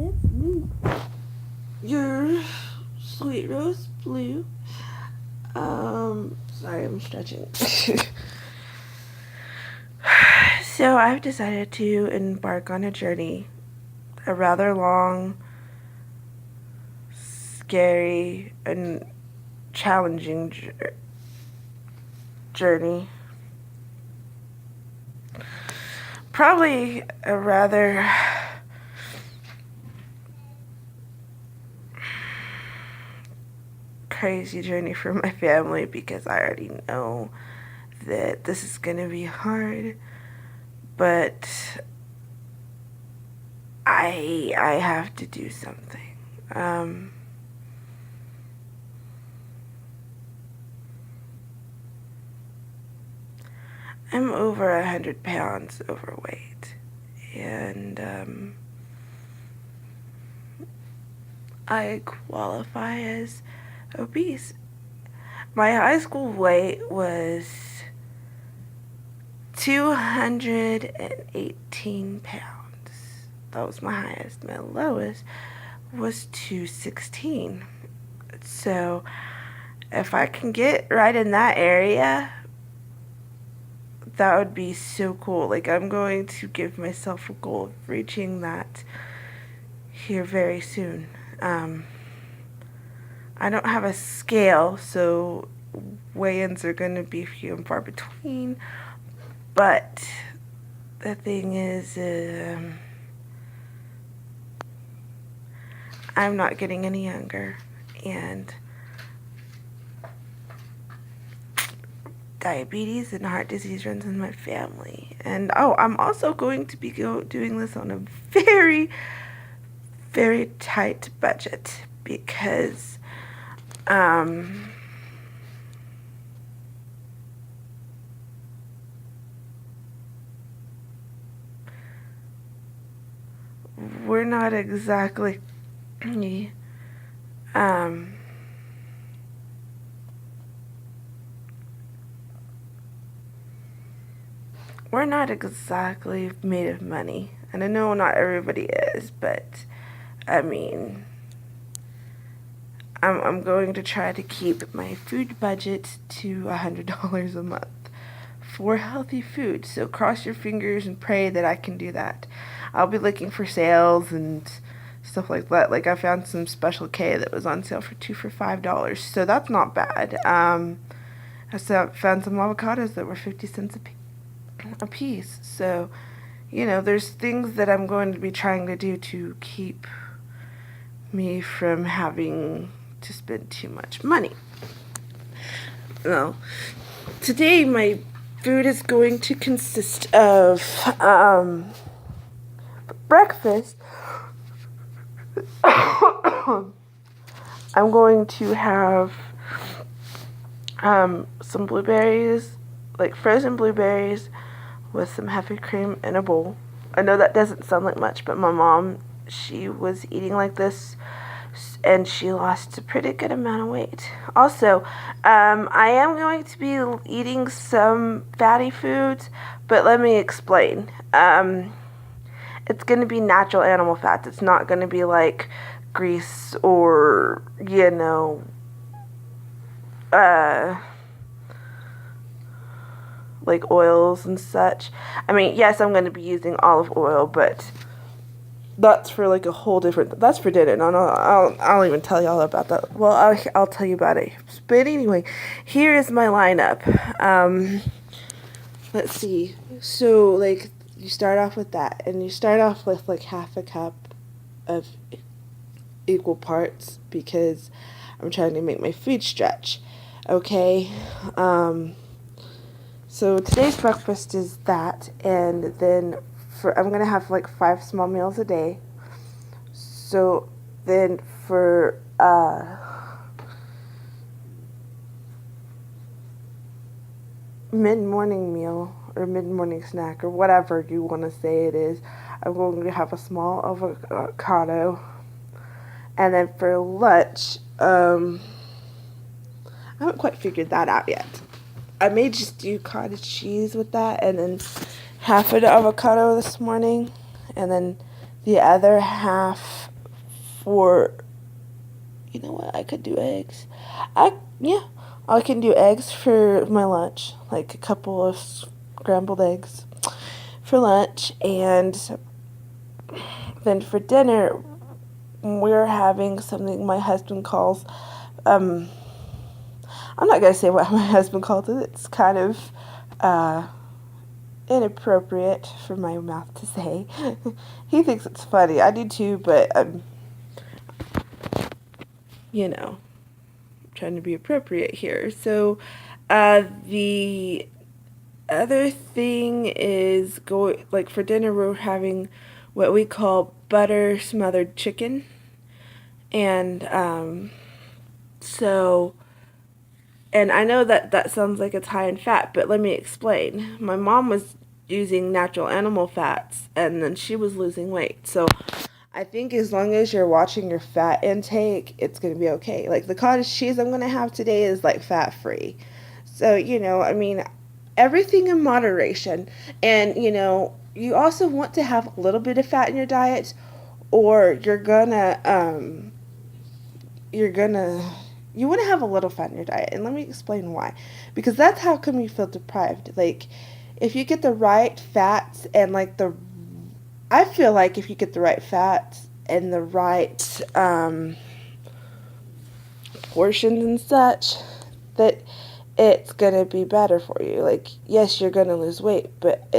It's me, your sweet rose blue. Sorry, I'm stretching. So I've decided to embark on a journey, a rather long, scary, and challenging journey. Probably a rather crazy journey for my family because I already know that this is going to be hard, but I have to do something. I'm over 100 pounds overweight, and I qualify as obese. My high school weight was 218 pounds. That was my highest. My lowest was 216. So if I can get right in that area, that would be so cool. Like, I'm going to give myself a goal of reaching that here very soon. I don't have a scale, so weigh-ins are going to be few and far between. But the thing is, I'm not getting any younger, and diabetes and heart disease runs in my family. And I'm also going to be doing this on a very, very tight budget because we're not exactly we're not exactly made of money. And I know not everybody is, but I mean, I'm going to try to keep my food budget to $100 a month for healthy food. So cross your fingers and pray that I can do that. I'll be looking for sales and stuff like that. Like, I found some Special K that was on sale for $5, so that's not bad. I found some avocados that were 50 cents a piece. So, there's things that I'm going to be trying to do to keep me from having to spend too much money. Well, today my food is going to consist of breakfast. I'm going to have some blueberries, like frozen blueberries with some heavy cream in a bowl. I know that doesn't sound like much, but my mom, she was eating like this and she lost a pretty good amount of weight. Also, I am going to be eating some fatty foods, but let me explain. It's going to be natural animal fats. It's not going to be like grease or, like oils and such. I mean, yes, I'm going to be using olive oil, but that's for like a whole different. That's for dinner. No, I'll even tell you all about that. Well, I'll tell you about it. But anyway, here is my lineup. Let's see. So, like, you start off with that, and you start off with like half a cup of equal parts because I'm trying to make my food stretch. Okay. So today's breakfast is that, and then I'm going to have like 5 small meals a day. So then for mid-morning meal or mid-morning snack or whatever you want to say it is, I'm going to have a small avocado. And then for lunch, I haven't quite figured that out yet. I may just do cottage cheese with that, and then half an avocado this morning, and then the other half for, you know what, I could do eggs. Yeah, I can do eggs for my lunch, like a couple of scrambled eggs for lunch, and then for dinner, we're having something my husband calls, um, I'm not going to say what my husband calls it. It's kind of uh, inappropriate for my mouth to say. He thinks it's funny. I do too, but, you know, trying to be appropriate here. So, the other thing is like for dinner we're having what we call butter smothered chicken, and so and I know that that sounds like it's high in fat, but let me explain. My mom was using natural animal fats, and then she was losing weight. So I think as long as you're watching your fat intake, it's going to be okay. Like the cottage cheese I'm going to have today is like fat free. So, I mean, everything in moderation. And, you also want to have a little bit of fat in your diet, or you're gonna, you want to have a little fat in your diet. And let me explain why. Because that's how come you feel deprived. Like, if you get the right fats and like I feel like if you get the right fats and the right portions and such, that it's going to be better for you. Like, yes, you're going to lose weight, but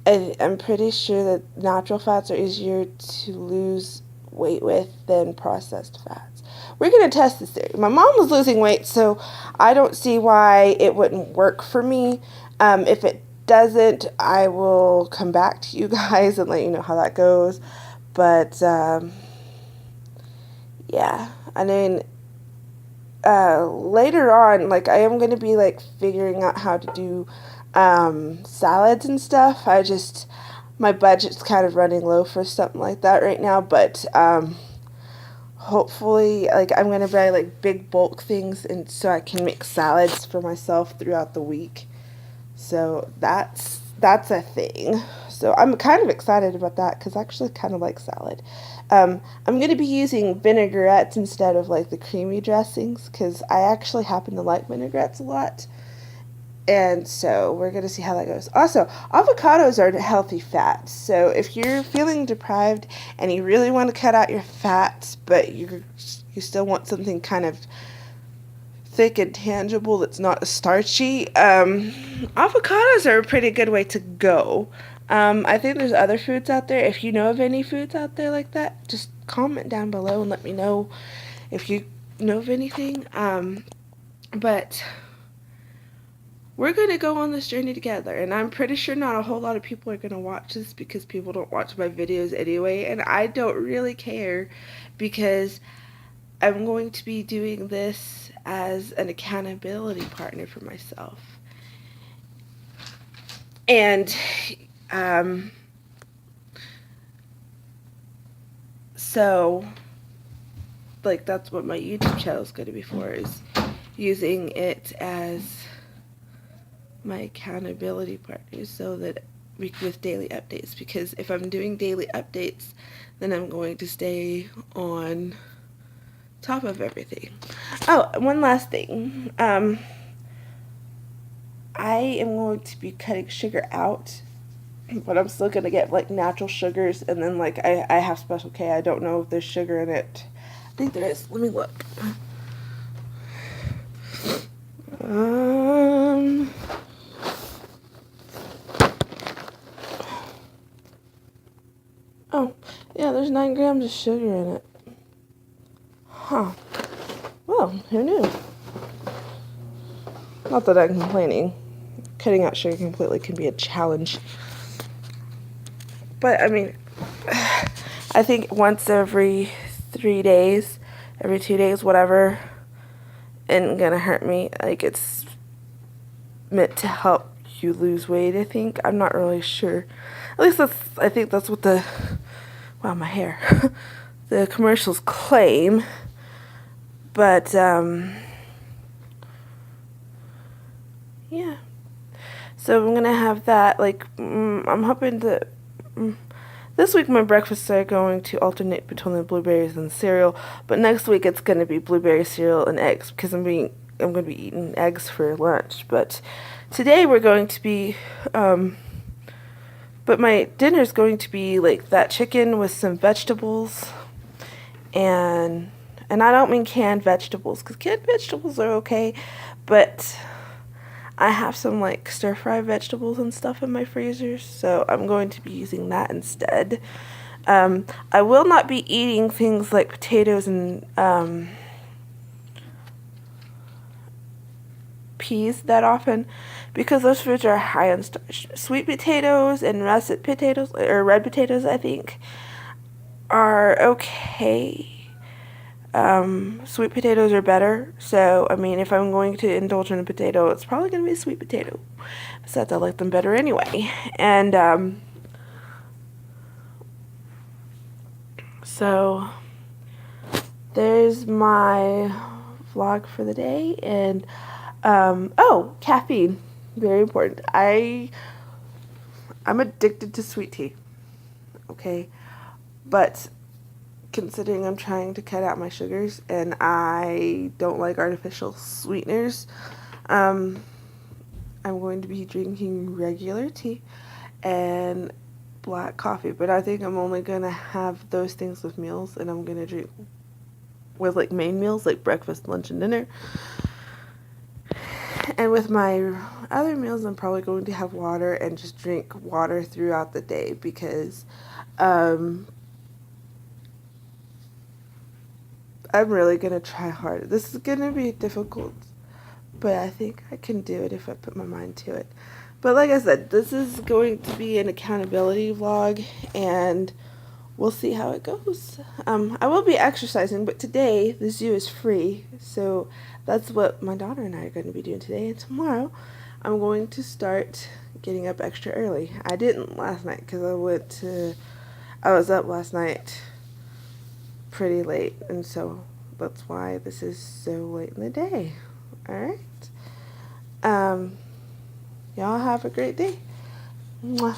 I'm pretty sure that natural fats are easier to lose weight with than processed fats. We're going to test this theory. My mom was losing weight, so I don't see why it wouldn't work for me. If it doesn't, I will come back to you guys and let you know how that goes. But, yeah, I mean, later on, like, I am going to be, like, figuring out how to do salads and stuff. My budget's kind of running low for something like that right now, but hopefully, like, I'm going to buy, like, big bulk things and so I can make salads for myself throughout the week. So that's a thing. So I'm kind of excited about that because I actually kind of like salad. I'm going to be using vinaigrettes instead of like the creamy dressings because I actually happen to like vinaigrettes a lot. And so we're going to see how that goes. Also, avocados are healthy fats. So if you're feeling deprived and you really want to cut out your fats, but you still want something kind of thick and tangible that's not starchy, avocados are a pretty good way to go. I think there's other foods out there. If you know of any foods out there like that, just comment down below and let me know if you know of anything. But we're going to go on this journey together, and I'm pretty sure not a whole lot of people are going to watch this because people don't watch my videos anyway, and I don't really care because I'm going to be doing this as an accountability partner for myself. And so, like, that's what my YouTube channel is going to be for, is using it as my accountability partner so that with daily updates, because if I'm doing daily updates, then I'm going to stay on top of everything. Oh, one last thing. I am going to be cutting sugar out, but I'm still going to get like natural sugars, and then like I have Special K. I don't know if there's sugar in it. I think there is. Let me look. Oh, yeah, there's 9 grams of sugar in it. Huh. Well, who knew? Not that I'm complaining. Cutting out sugar completely can be a challenge. But, I mean, I think once every 3 days, every 2 days, whatever, isn't gonna hurt me. Like, it's meant to help you lose weight, I think. I'm not really sure. At least I think that's what wow, my hair. The commercials claim. But, yeah. So I'm gonna have that, like, I'm hoping that This week my breakfasts are going to alternate between the blueberries and cereal, but next week it's going to be blueberry cereal and eggs because I'm going to be eating eggs for lunch. But today we're going to be, but my dinner's going to be like that chicken with some vegetables, and I don't mean canned vegetables because canned vegetables are okay, but I have some like stir fry vegetables and stuff in my freezer, so I'm going to be using that instead. I will not be eating things like potatoes and peas that often because those foods are high in starch. Sweet potatoes and russet potatoes, or red potatoes, I think, are okay. Sweet potatoes are better, so, I mean, if I'm going to indulge in a potato, it's probably going to be a sweet potato. Besides, I like them better anyway. And, so, there's my vlog for the day, and, oh, caffeine. Very important. I'm addicted to sweet tea, okay? But considering I'm trying to cut out my sugars and I don't like artificial sweeteners, I'm going to be drinking regular tea and black coffee. But I think I'm only going to have those things with meals, and I'm going to drink with like main meals like breakfast, lunch, and dinner. And with my other meals, I'm probably going to have water and just drink water throughout the day because I'm really going to try hard. This is going to be difficult, but I think I can do it if I put my mind to it. But like I said, this is going to be an accountability vlog, and we'll see how it goes. I will be exercising, but today the zoo is free, so that's what my daughter and I are going to be doing today. And tomorrow I'm going to start getting up extra early. I didn't last night because I was up last night pretty late, and so that's why this is so late in the day. Alright? Y'all have a great day. Mwah.